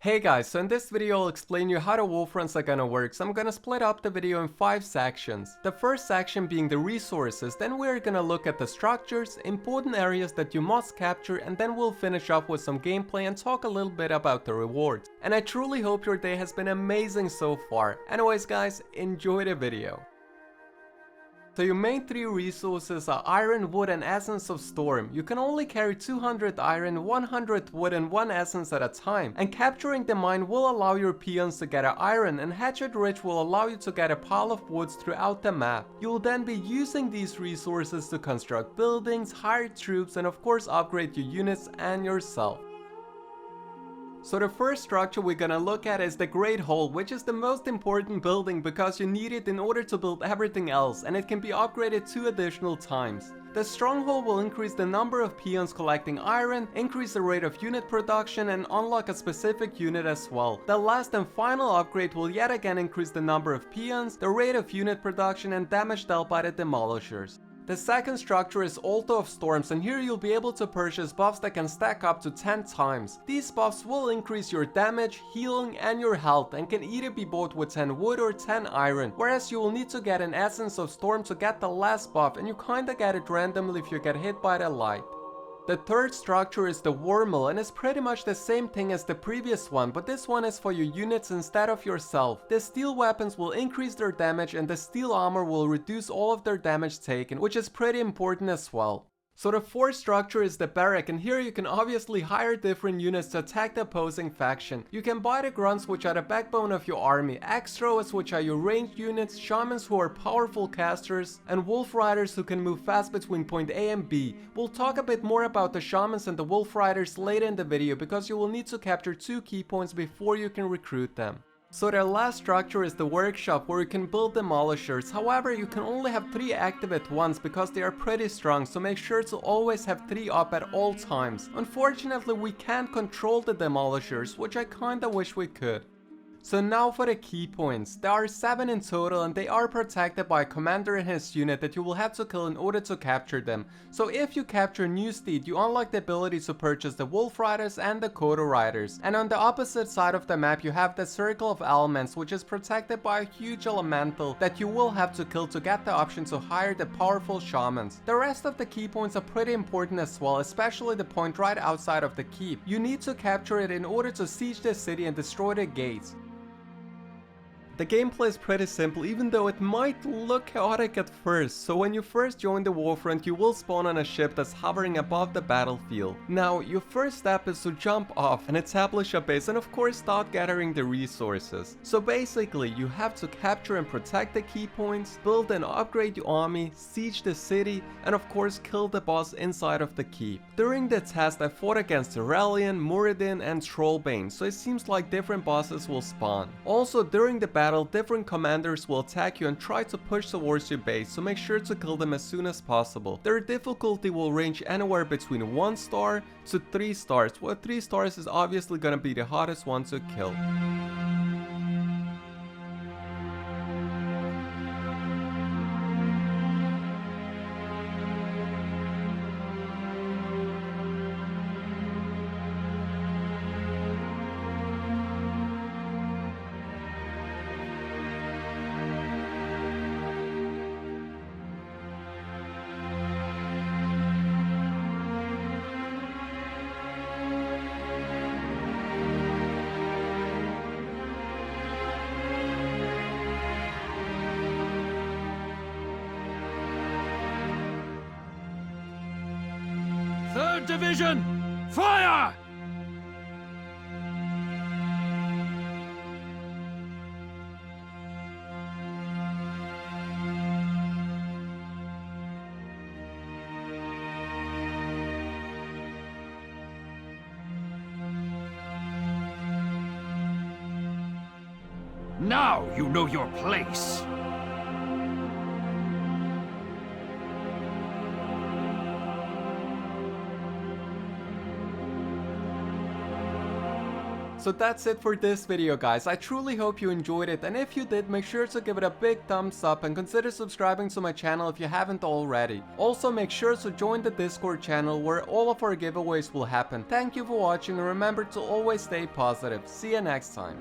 Hey guys, so in this video I'll explain you how the Warfronts are gonna work, so I'm gonna split up the video in 5 sections. The first section being the resources, then we're gonna look at the structures, important areas that you must capture, and then we'll finish up with some gameplay and talk a little bit about the rewards. And I truly hope your day has been amazing so far. Anyways guys, enjoy the video. So your main 3 resources are Iron, Wood and Essence of Storm. You can only carry 200 Iron, 100 Wood and 1 Essence at a time, and capturing the mine will allow your peons to gather Iron, and Hatchet Ridge will allow you to get a pile of woods throughout the map. You will then be using these resources to construct buildings, hire troops and of course upgrade your units and yourself. So the first structure we're gonna look at is the Great Hall, which is the most important building because you need it in order to build everything else, and it can be upgraded 2 additional times. The Stronghold will increase the number of peons collecting iron, increase the rate of unit production and unlock a specific unit as well. The last and final upgrade will yet again increase the number of peons, the rate of unit production and damage dealt by the demolishers. The second structure is Altar of Storms, and here you'll be able to purchase buffs that can stack up to 10 times. These buffs will increase your damage, healing and your health and can either be bought with 10 wood or 10 iron, whereas you will need to get an Essence of Storm to get the last buff, and you kinda get it randomly if you get hit by the light. The third structure is the War Mill, and it's pretty much the same thing as the previous one, but this one is for your units instead of yourself. The steel weapons will increase their damage and the steel armor will reduce all of their damage taken, which is pretty important as well. So the fourth structure is the Barrack, and here you can obviously hire different units to attack the opposing faction. You can buy the Grunts, which are the backbone of your army, Axe Throwers, which are your ranged units, Shamans who are powerful casters, and Wolf Riders who can move fast between point A and B. We'll talk a bit more about the Shamans and the Wolf Riders later in the video because you will need to capture 2 key points before you can recruit them. So their last structure is the Workshop, where you can build demolishers. However, you can only have 3 active at once because they are pretty strong, so make sure to always have 3 up at all times. Unfortunately, we can't control the demolishers, which I kinda wish we could. So now for the key points. There are 7 in total, and they are protected by a commander and his unit that you will have to kill in order to capture them. So if you capture Newstead, you unlock the ability to purchase the Wolf Riders and the Kodo Riders. And on the opposite side of the map you have the Circle of Elements, which is protected by a huge elemental that you will have to kill to get the option to hire the powerful Shamans. The rest of the key points are pretty important as well, especially the point right outside of the keep. You need to capture it in order to siege the city and destroy the gates. The gameplay is pretty simple, even though it might look chaotic at first. So when you first join the Warfront, you will spawn on a ship that's hovering above the battlefield. Now, your first step is to jump off and establish a base, and of course start gathering the resources. So basically, you have to capture and protect the key points, build and upgrade your army, siege the city, and of course kill the boss inside of the keep. During the test, I fought against Aurelian, Muradin and Trollbane, so it seems like different bosses will spawn. Also, during the battle, different commanders will attack you and try to push towards your base, so make sure to kill them as soon as possible. Their difficulty will range anywhere between 1 star to 3 stars, where 3 stars is obviously gonna be the hardest one to kill. Third Division, fire! Now you know your place. So that's it for this video, guys. I truly hope you enjoyed it, and if you did, make sure to give it a big thumbs up and consider subscribing to my channel if you haven't already. Also, make sure to join the Discord channel where all of our giveaways will happen. Thank you for watching, and remember to always stay positive. See you next time.